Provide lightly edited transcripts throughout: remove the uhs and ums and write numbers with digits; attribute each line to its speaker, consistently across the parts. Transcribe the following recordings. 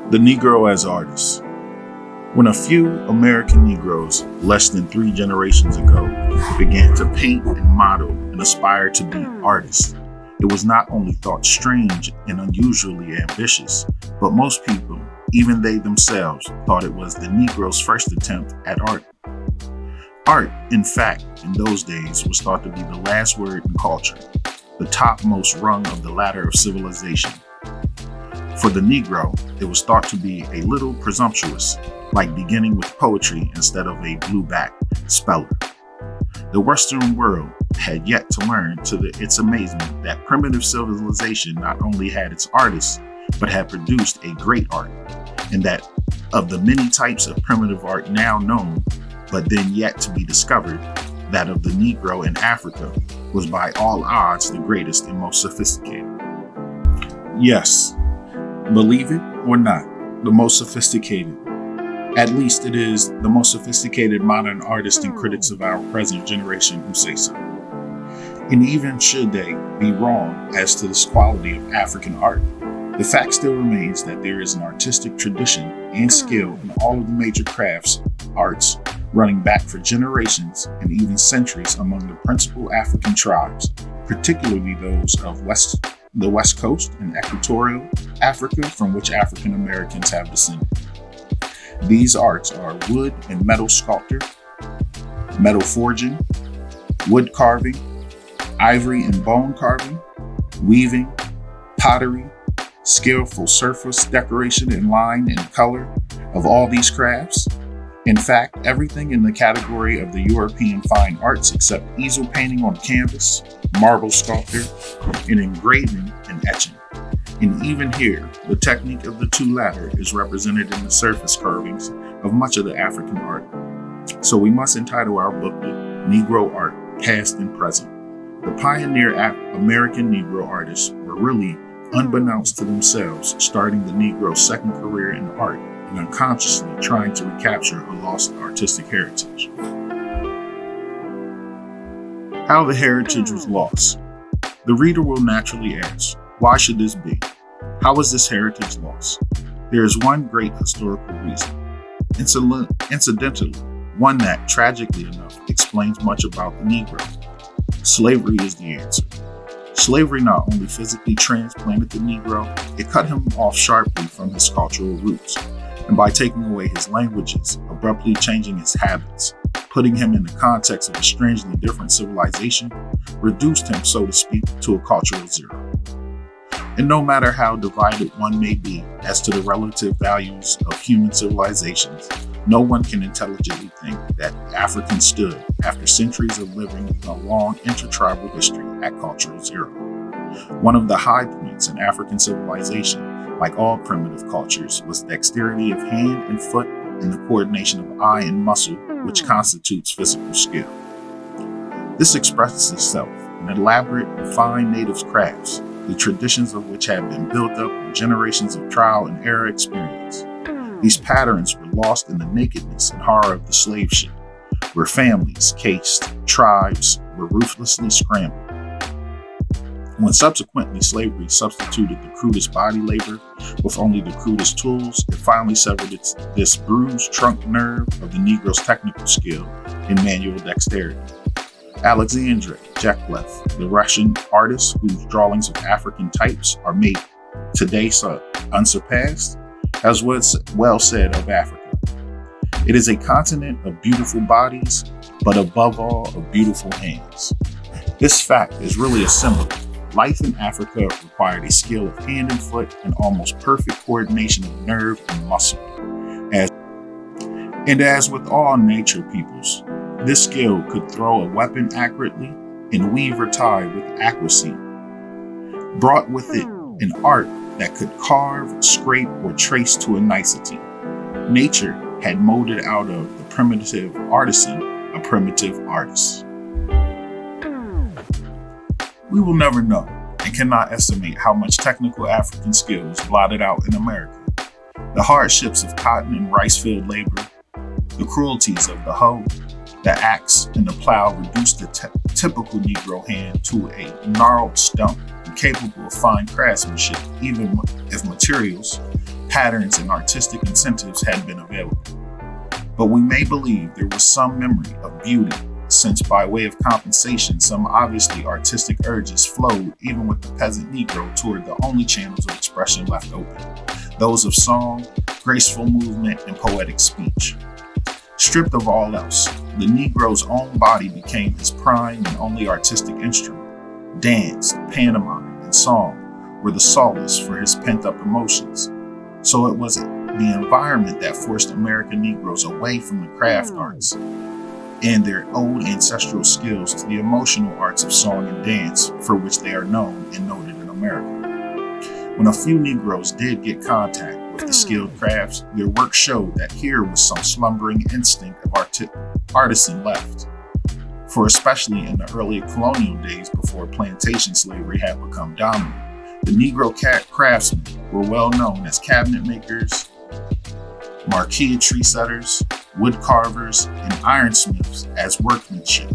Speaker 1: The Negro as artist. When a few American Negroes, less than 3 generations ago, began to paint and model and aspire to be artists, it was not only thought strange and unusually ambitious, but most people, even they themselves, thought it was the Negro's first attempt at art. Art, in fact, in those days was thought to be the last word in culture, the topmost rung of the ladder of civilization. For the Negro, it was thought to be a little presumptuous, like beginning with poetry instead of a blue-back speller. The Western world had yet to learn to its amazement that primitive civilization not only had its artists, but had produced a great art, and that of the many types of primitive art now known, but then yet to be discovered, that of the Negro in Africa was by all odds the greatest and most sophisticated. Yes, believe it or not, the most sophisticated. At least it is the most sophisticated modern artists and critics of our present generation who say so. And even should they be wrong as to this quality of African art, the fact still remains that there is an artistic tradition and skill in all of the major crafts, arts, running back for generations and even centuries among the principal African tribes, particularly those of the West Coast and Equatorial Africa, from which African Americans have descended. These arts are wood and metal sculpture, metal forging, wood carving, ivory and bone carving, weaving, pottery, skillful surface decoration in line and color. Of all these crafts, in fact, everything in the category of the European fine arts except easel painting on canvas, marble sculpture, and engraving and etching. And even here, the technique of the two latter is represented in the surface carvings of much of the African art. So we must entitle our booklet, Negro Art, Past and Present. The pioneer American Negro artists were really, unbeknownst to themselves, starting the Negro's second career in art and unconsciously trying to recapture a lost artistic heritage. How the heritage was lost. The reader will naturally ask, why should this be? How was this heritage lost? There is one great historical reason. Incidentally, one that, tragically enough, explains much about the Negro. Slavery is the answer. Slavery not only physically transplanted the Negro, it cut him off sharply from his cultural roots, and by taking away his languages, abruptly changing his habits, putting him in the context of a strangely different civilization, reduced him, so to speak, to a cultural zero. And no matter how divided one may be as to the relative values of human civilizations, no one can intelligently think that Africans stood, after centuries of living in a long intertribal history, at cultural zero. One of the high points in African civilization, like all primitive cultures, was dexterity of hand and foot and the coordination of eye and muscle, which constitutes physical skill. This expresses itself in elaborate and fine native crafts, the traditions of which have been built up in generations of trial and error experience. These patterns were lost in the nakedness and horror of the slave ship, where families, cased tribes, were ruthlessly scrambled. When subsequently slavery substituted the crudest body labor with only the crudest tools, it finally severed this bruised trunk nerve of the Negro's technical skill and manual dexterity. Alexandre Jeklev, the Russian artist whose drawings of African types are made today unsurpassed, has well said of Africa. It is a continent of beautiful bodies, but above all of beautiful hands. This fact is really a symbol. Life in Africa required a skill of hand and foot and almost perfect coordination of nerve and muscle. As with all nature peoples, this skill could throw a weapon accurately and weave or tie with accuracy. Brought with it an art that could carve, scrape, or trace to a nicety. Nature had molded out of the primitive artisan a primitive artist. We will never know and cannot estimate how much technical African skill was blotted out in America. The hardships of cotton and rice-field labor, the cruelties of the hoe, the axe, and the plow reduced the typical Negro hand to a gnarled stump incapable of fine craftsmanship, even if materials, patterns, and artistic incentives had been available. But we may believe there was some memory of beauty, since by way of compensation, some obviously artistic urges flowed even with the peasant Negro toward the only channels of expression left open, those of song, graceful movement, and poetic speech. Stripped of all else, the Negro's own body became his prime and only artistic instrument. Dance, pantomime, and song were the solace for his pent-up emotions. So it was the environment that forced American Negroes away from the craft arts and their old ancestral skills to the emotional arts of song and dance, for which they are known and noted in America. When a few Negroes did get contact with the skilled crafts, their work showed that here was some slumbering instinct of artisan left. For especially in the early colonial days before plantation slavery had become dominant, the Negro craftsmen were well known as cabinet makers, marquee tree setters, wood carvers, and ironsmiths as workmanship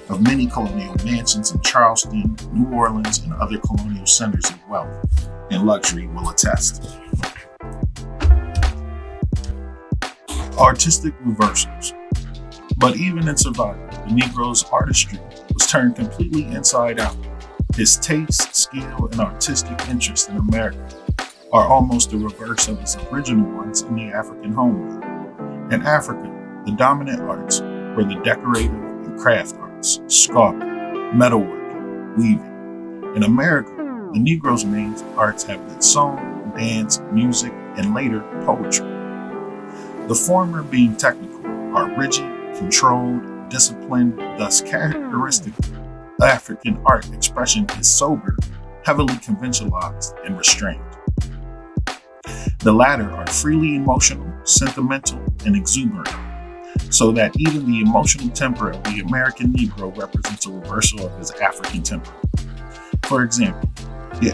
Speaker 1: of many colonial mansions in Charleston, New Orleans, and other colonial centers of wealth and luxury will attest. Artistic reversals. But even in survival, the Negro's artistry was turned completely inside out. His taste, skill, and artistic interest in America are almost the reverse of his original ones in the African homeland. In Africa, the dominant arts were the decorative and craft arts, sculpture, metalworking, weaving. In America, the Negro's main arts have been song, dance, music, and later poetry. The former, being technical, are rigid, controlled, disciplined, thus characteristic African art expression is sober, heavily conventionalized, and restrained. The latter are freely emotional, sentimental, and exuberant, so that even the emotional temper of the American Negro represents a reversal of his African temper. For example, the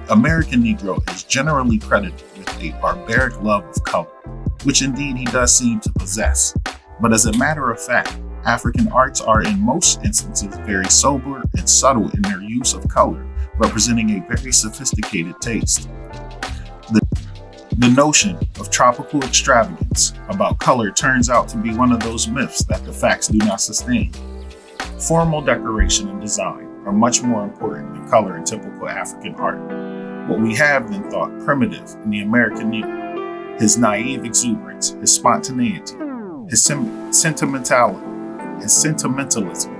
Speaker 1: American Negro is generally credited with a barbaric love of color, which indeed he does seem to possess. But as a matter of fact, African arts are in most instances very sober and subtle in their use of color, representing a very sophisticated taste. The notion of tropical extravagance about color turns out to be one of those myths that the facts do not sustain. Formal decoration and design are much more important than color in typical African art. What we have then thought primitive in the American Negro, his naive exuberance, his spontaneity, his sentimentalism,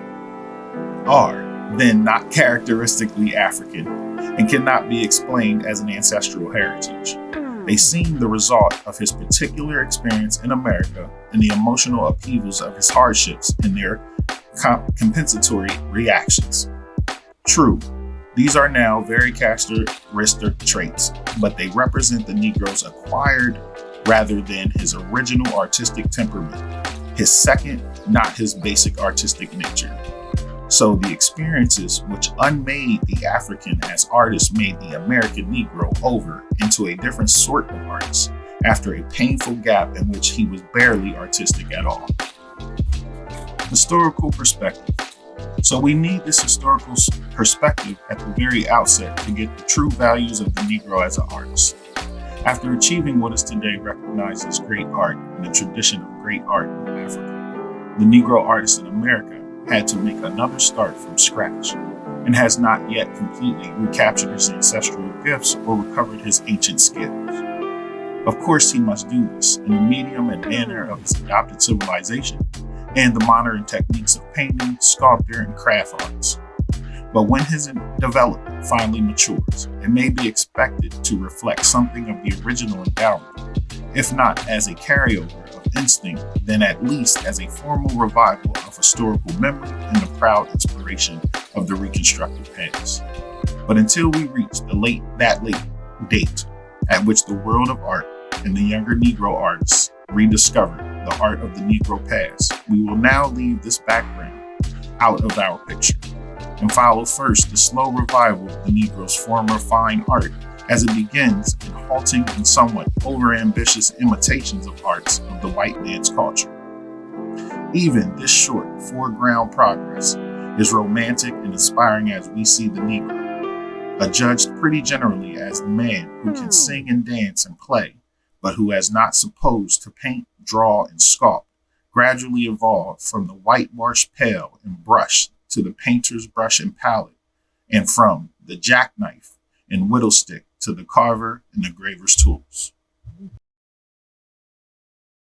Speaker 1: are then not characteristically African and cannot be explained as an ancestral heritage. They seem the result of his particular experience in America and the emotional upheavals of his hardships and their compensatory reactions. True, these are now very characteristic traits, but they represent the Negro's acquired rather than his original artistic temperament, his second, not his basic artistic nature. So the experiences which unmade the African as artist made the American Negro over into a different sort of artist after a painful gap in which he was barely artistic at all. Historical perspective. So we need this historical perspective at the very outset to get the true values of the Negro as an artist. After achieving what is today recognized as great art and the tradition of great art in Africa, the Negro artist in America had to make another start from scratch and has not yet completely recaptured his ancestral gifts or recovered his ancient skills. Of course, he must do this in the medium and manner of his adopted civilization and the modern techniques of painting, sculpture, and craft arts. But when his development finally matures, it may be expected to reflect something of the original endowment, if not as a carryover of instinct, then at least as a formal revival of historical memory and the proud inspiration of the reconstructed past. But until we reach that late date at which the world of art and the younger Negro artists rediscovered the art of the Negro past, we will now leave this background out of our picture and follow first the slow revival of the Negro's former fine art as it begins in halting and somewhat overambitious imitations of arts of the white man's culture. Even this short foreground progress is romantic and inspiring as we see the Negro, adjudged pretty generally as the man who can sing and dance and play, but who has not supposed to paint, draw, and sculpt, gradually evolved from the whitewashed pail and brush to the painter's brush and palette, and from the jackknife and whittlestick to the carver and the graver's tools.